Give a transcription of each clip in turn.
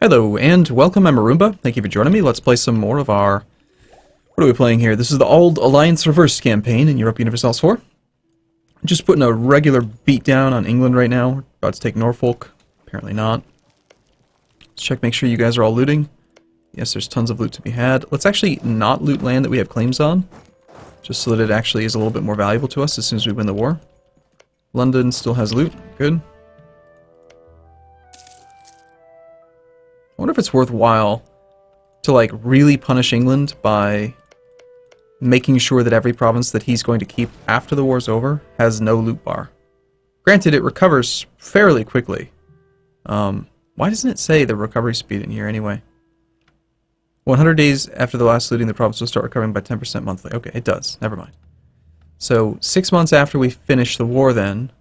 Hello and welcome, I'm Arumba. Thank you for joining me. Let's play some more of our... What are we playing here? This is the Auld Alliance Reversed campaign in Europa Universalis IV. Just putting a regular beatdown on England right now. We're about to take Norfolk. Apparently not. Let's check, make sure you guys are all looting. Yes, there's tons of loot to be had. Let's actually not loot land that we have claims on, just so that it actually is a little bit more valuable to us as soon as we win the war. London still has loot. Good. I wonder if it's worthwhile to, like, really punish England by making sure that every province that he's going to keep after the war's over has no loot bar. Granted, it recovers fairly quickly. Why doesn't it say the recovery speed in here anyway? 100 days after the last looting, the province will start recovering by 10% monthly. Okay, it does. Never mind. So, 6 months after we finish the war then,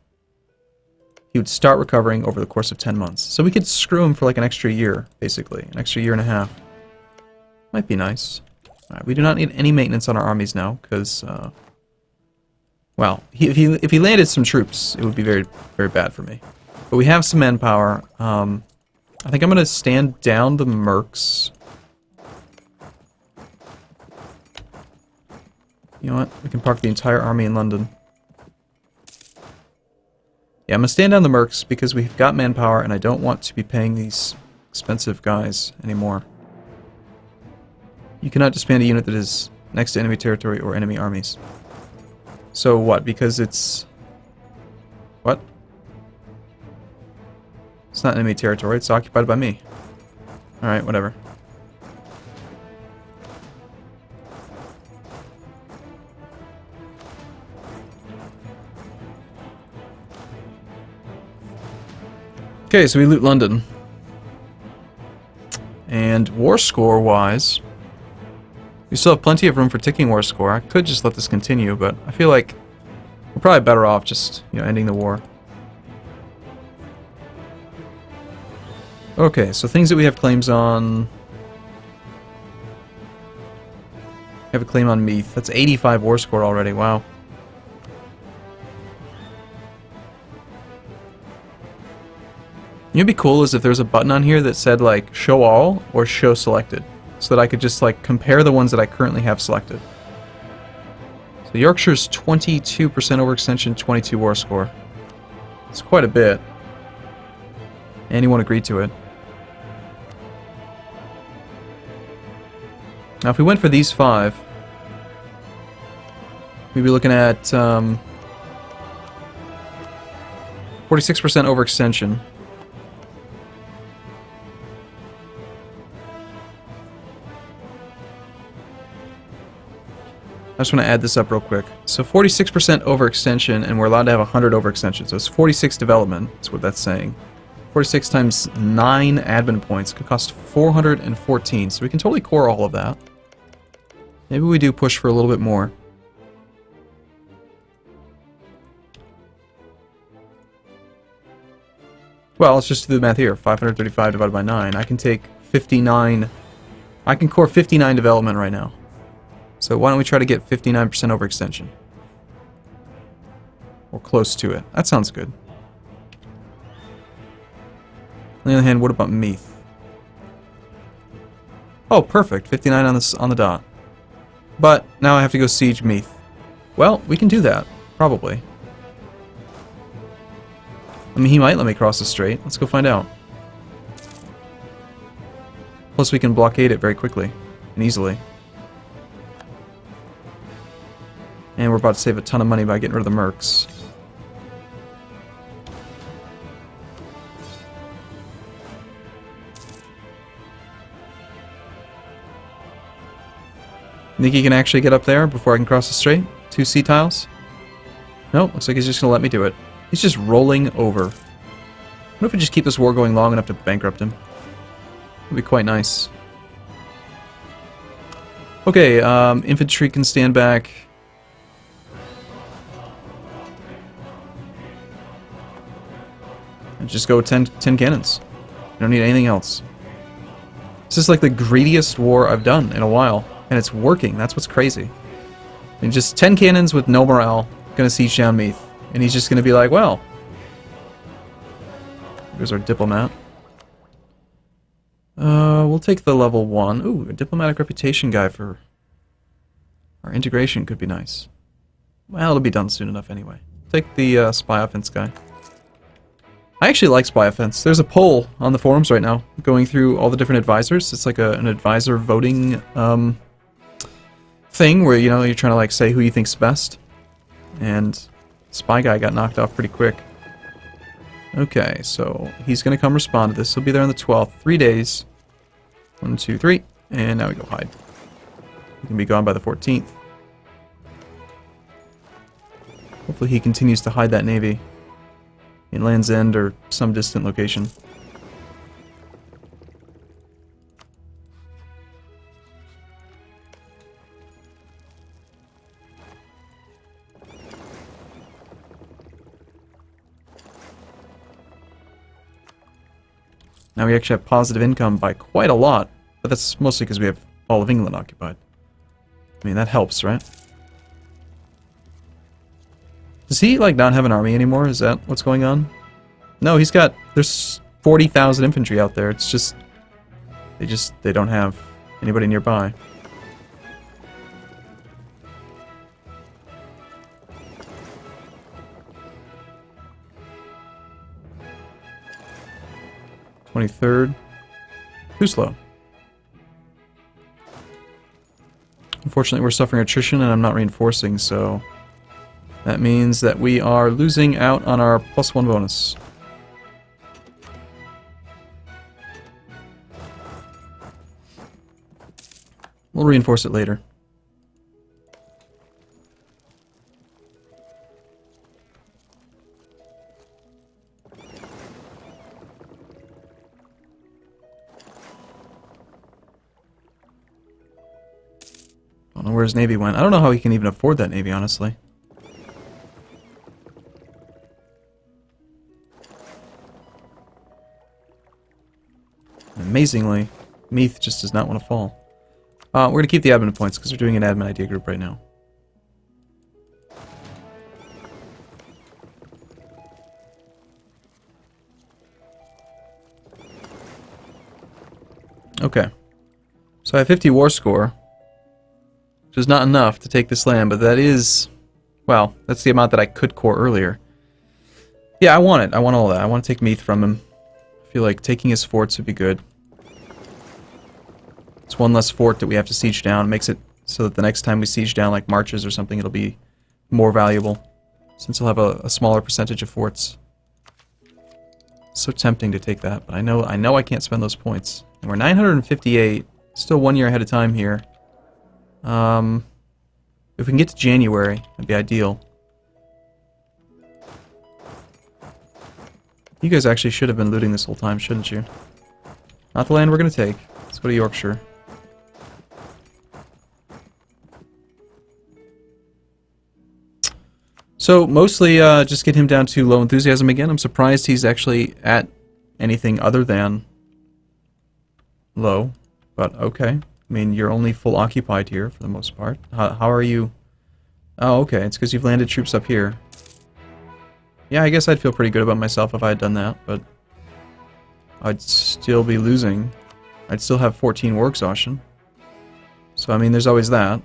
he would start recovering over the course of 10 months. So we could screw him for like an extra year, basically. An extra year and a half. Might be nice. Alright, we do not need any maintenance on our armies now, because, well, if he landed some troops, it would be very, very bad for me. But we have some manpower. I think I'm going to stand down the mercs. You know what? We can park the entire army in London. Yeah, I'm going to stand down the mercs because we've got manpower and I don't want to be paying these expensive guys anymore. You cannot disband a unit that is next to enemy territory or enemy armies. So what? Because it's... What? It's not enemy territory, it's occupied by me. Alright, whatever. Okay, so we loot London. And war score wise, we still have plenty of room for ticking war score. I could just let this continue, but I feel like we're probably better off just, you know, ending the war. Okay, so things that we have claims on. We have a claim on Meath. That's 85 war score already, wow. You know what'd be cool is if there's a button on here that said, like, show all or show selected. So that I could just, like, compare the ones that I currently have selected. So Yorkshire's 22% overextension, 22 war score. It's quite a bit. Anyone agreed to it. Now if we went for these 5, we'd be looking at 46% overextension. I just want to add this up real quick. So 46% overextension, and we're allowed to have 100 overextension. So it's 46 development, that's what that's saying. 46 times 9 admin points could cost 414, so we can totally core all of that. Maybe we do push for a little bit more. Well, let's just do the math here. 535 divided by 9. I can take 59... I can core 59 development right now. So why don't we try to get 59% overextension? Or close to it. That sounds good. On the other hand, what about Meath? Oh, perfect. 59 on the dot. But now I have to go siege Meath. Well, we can do that. Probably. I mean, he might let me cross the strait. Let's go find out. Plus, we can blockade it very quickly and easily. And we're about to save a ton of money by getting rid of the mercs. Think he can actually get up there before I can cross the strait? 2 sea tiles? Nope, looks like he's just going to let me do it. He's just rolling over. What if we just keep this war going long enough to bankrupt him? Would be quite nice. Okay, infantry can stand back. And just go 10 cannons. You don't need anything else. This is like the greediest war I've done in a while. And it's working. That's what's crazy. I mean, just 10 cannons with no morale. Gonna siege down Meath. And he's just gonna be like, well. There's our diplomat. We'll take the level 1. Ooh, a diplomatic reputation guy for our integration could be nice. Well, it'll be done soon enough anyway. Take the spy offense guy. I actually like spy offense. There's a poll on the forums right now going through all the different advisors. It's like an advisor voting thing where, you know, you're trying to like say who you think's best. And spy guy got knocked off pretty quick. Okay, so he's going to come respond to this. He'll be there on the 12th. 3 days. 1, 2, 3. And now we go hide. He can be gone by the 14th. Hopefully he continues to hide that navy in Land's End or some distant location. Now we actually have positive income by quite a lot, but that's mostly because we have all of England occupied. I mean, that helps, right? Does he, like, not have an army anymore? Is that what's going on? No, he's got... There's 40,000 infantry out there. It's just... They don't have anybody nearby. '23rd. Too slow. Unfortunately, we're suffering attrition and I'm not reinforcing, so... That means that we are losing out on our +1 bonus. We'll reinforce it later. I don't know where his navy went. I don't know how he can even afford that navy, honestly. Amazingly, Meath just does not want to fall. We're going to keep the admin points because we're doing an admin idea group right now. Okay. So I have 50 war score, which is not enough to take this land, but that is... Well, that's the amount that I could core earlier. Yeah, I want it. I want all that. I want to take Meath from him. I feel like taking his forts would be good. It's one less fort that we have to siege down. It makes it so that the next time we siege down, like marches or something, it'll be more valuable. Since he'll have a smaller percentage of forts. So tempting to take that, but I know I can't spend those points. And we're 958, still 1 year ahead of time here. If we can get to January, that'd be ideal. You guys actually should have been looting this whole time, shouldn't you? Not the land we're going to take. Let's go to Yorkshire. So, mostly just get him down to low enthusiasm again. I'm surprised he's actually at anything other than low, but okay. I mean, you're only full occupied here for the most part. How are you? Oh, okay. It's because you've landed troops up here. Yeah, I guess I'd feel pretty good about myself if I had done that, but I'd still be losing. I'd still have 14 war exhaustion. So, I mean, there's always that.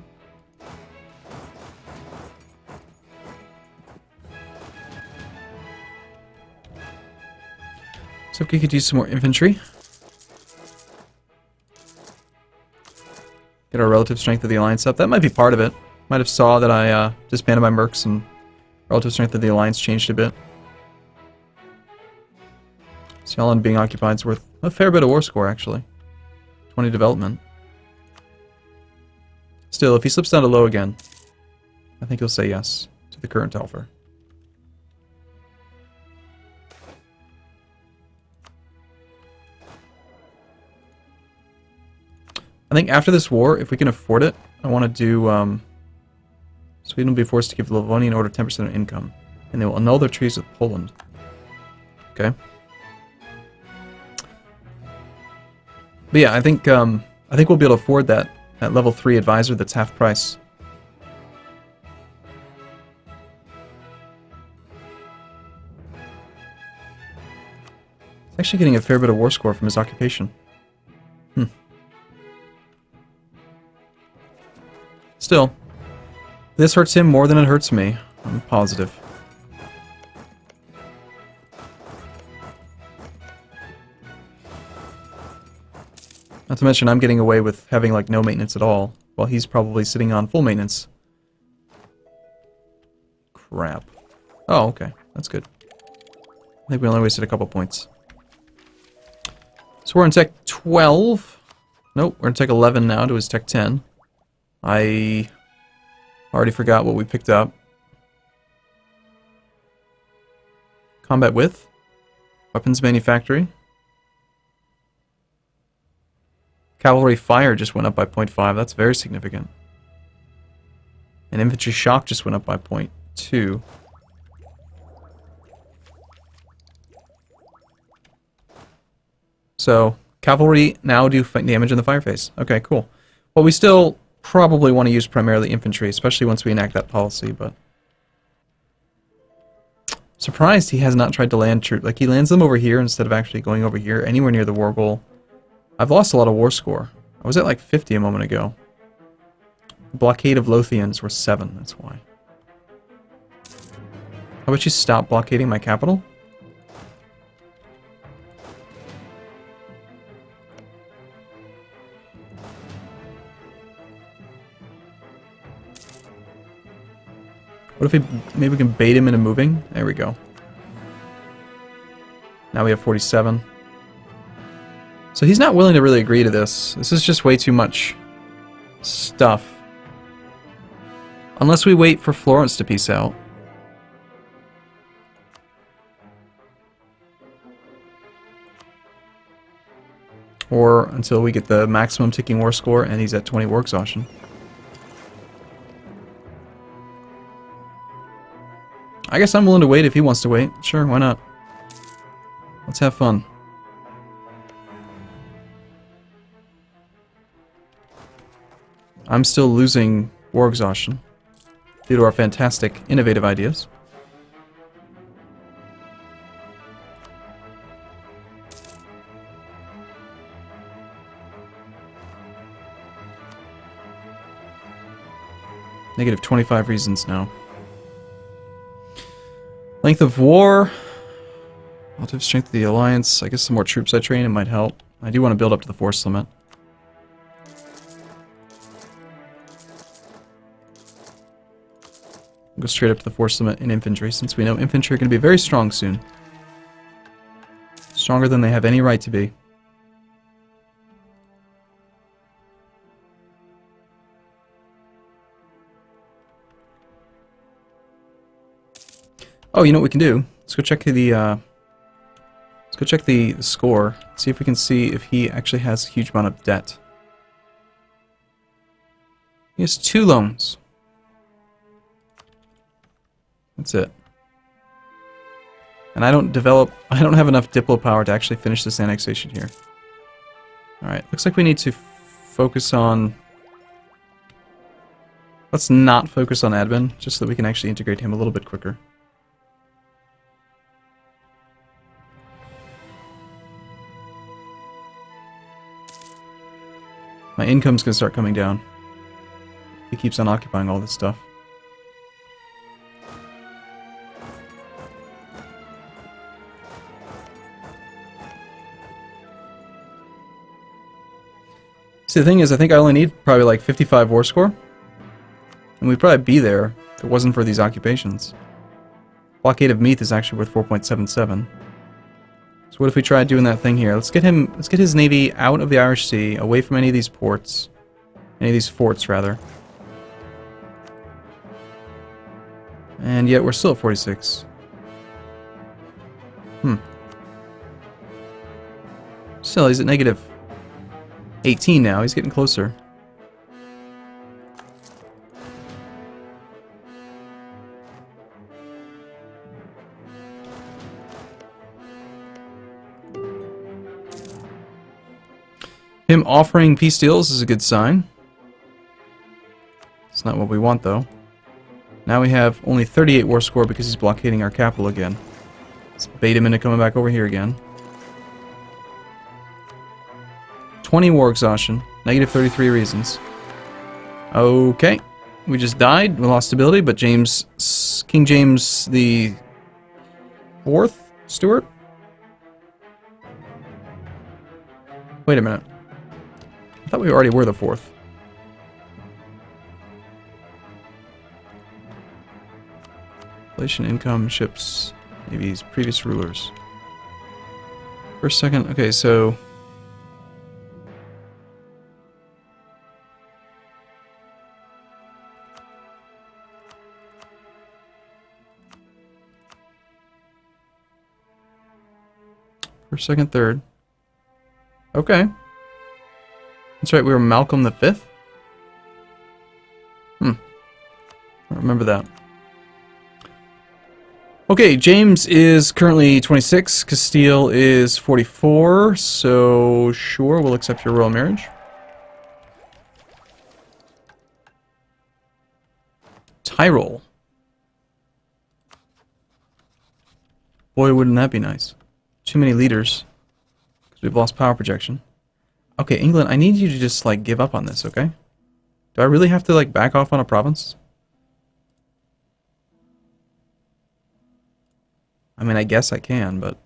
So if we could use some more infantry. Get our relative strength of the alliance up. That might be part of it. Might have saw that I disbanded my mercs and relative strength of the alliance changed a bit. Scotland being occupied is worth a fair bit of war score, actually. 20 development. Still, if he slips down to low again, I think he'll say yes to the current offer. I think after this war, if we can afford it, I want to do... Sweden will be forced to give the Livonian Order 10% of income, and they will annul their treaties with Poland. Okay. But yeah, I think we'll be able to afford that level 3 advisor that's half price. He's actually getting a fair bit of war score from his occupation. Still, this hurts him more than it hurts me. I'm positive. Not to mention I'm getting away with having like no maintenance at all, while he's probably sitting on full maintenance. Crap. Oh, okay. That's good. I think we only wasted a couple points. So we're in Tech 12. Nope, we're in Tech 11 now to his Tech 10. I already forgot what we picked up. Combat Width. Weapons Manufactory. Cavalry Fire just went up by 0.5. That's very significant. And Infantry Shock just went up by 0.2. So, Cavalry now do damage in the fire phase. Okay, cool. Well, we still probably want to use primarily infantry, especially once we enact that policy, but... Surprised he has not tried to land troops. Like, he lands them over here instead of actually going over here, anywhere near the war goal. I've lost a lot of war score. I was at like 50 a moment ago. Blockade of Lothians were 7, that's why. How about you stop blockading my capital? What if maybe we can bait him into moving? There we go. Now we have 47. So he's not willing to really agree to this. This is just way too much stuff. Unless we wait for Florence to peace out. Or until we get the maximum ticking war score and he's at 20 war exhaustion. I guess I'm willing to wait if he wants to wait. Sure, why not? Let's have fun. I'm still losing war exhaustion due to our fantastic, innovative ideas. Negative 25 reasons now. Length of war. Relative strength of the alliance. I guess the more troops I train, it might help. I do want to build up to the force limit. Go straight up to the force limit in infantry, since we know infantry are going to be very strong soon. Stronger than they have any right to be. Oh, you know what we can do? Let's go check the score. See if we can see if he actually has a huge amount of debt. He has 2 loans. That's it. And I don't have enough diplo power to actually finish this annexation here. Alright, looks like we need to focus on... Let's not focus on admin, just so that we can actually integrate him a little bit quicker. My income's gonna start coming down. He keeps on occupying all this stuff. See, the thing is, I think I only need probably like 55 war score. And we'd probably be there if it wasn't for these occupations. Blockade of Meath is actually worth 4.77. So what if we try doing that thing here? Let's get his navy out of the Irish Sea, away from any of these ports. Any of these forts, rather. And yet we're still at 46. Still, he's at negative 18 now. He's getting closer. Him offering peace deals is a good sign. It's not what we want, though. Now we have only 38 war score because he's blockading our capital again. Let's bait him into coming back over here again. 20 war exhaustion. Negative 33 reasons. Okay. We just died. We lost stability, but King James the Fourth Stuart? Wait a minute. I thought we already were the fourth. Inflation, income, ships, navies, previous rulers. First, second, okay, so... First, second, third. Okay. That's right, we were Malcolm the Fifth? I remember that. Okay, James is currently 26, Castile is 44, so sure, we'll accept your royal marriage. Tyrol. Boy, wouldn't that be nice. Too many leaders, because we've lost power projection. Okay, England, I need you to just, like, give up on this, okay? Do I really have to, like, back off on a province? I mean, I guess I can, but...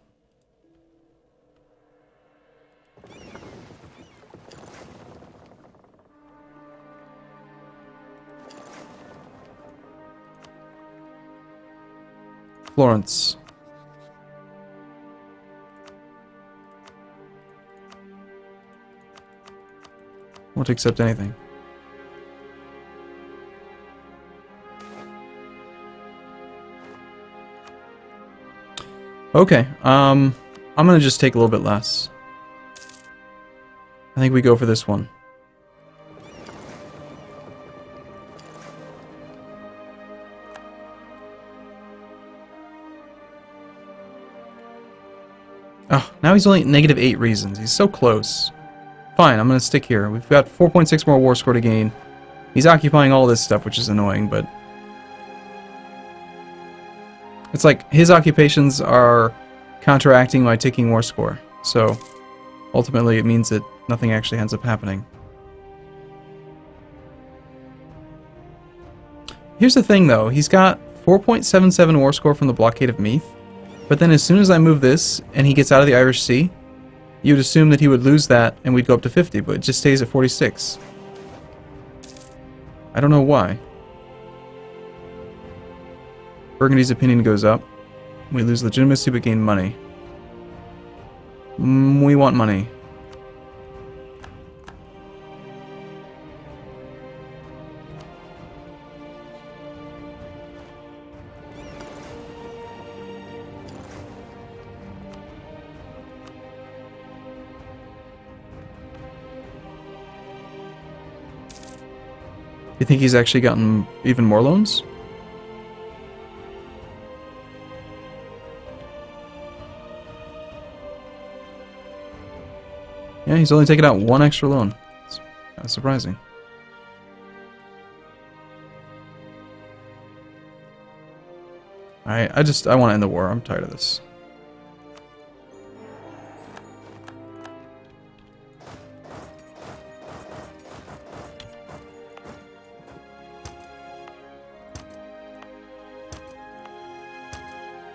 Florence. Won't accept anything. Okay, I'm gonna just take a little bit less. I think we go for this one. Oh, now he's only -8 reasons. He's so close. Fine, I'm gonna stick here. We've got 4.6 more war score to gain. He's occupying all this stuff, which is annoying, but... It's like, his occupations are counteracting my ticking war score. So, ultimately it means that nothing actually ends up happening. Here's the thing though, he's got 4.77 war score from the blockade of Meath, but then as soon as I move this, and he gets out of the Irish Sea, you would assume that he would lose that, and we'd go up to 50, but it just stays at 46. I don't know why. Burgundy's opinion goes up. We lose legitimacy but gain money. We want money. You think he's actually gotten even more loans? Yeah, he's only taken out one extra loan. It's kind of surprising. Alright, I want to end the war. I'm tired of this.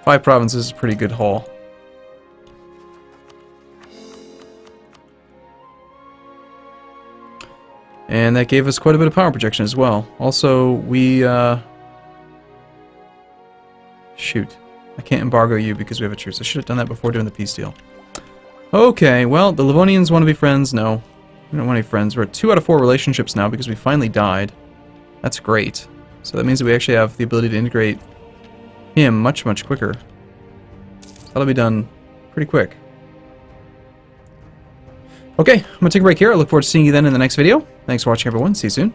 Five provinces is a pretty good haul. And that gave us quite a bit of power projection as well. Also, we, shoot. I can't embargo you because we have a truce. I should have done that before doing the peace deal. Okay, well, the Livonians want to be friends. No, we don't want any friends. We're at 2 out of 4 relationships now because we finally died. That's great. So that means that we actually have the ability to integrate him much, much quicker. That'll be done pretty quick. Okay, I'm going to take a break here. I look forward to seeing you then in the next video. Thanks for watching, everyone. See you soon.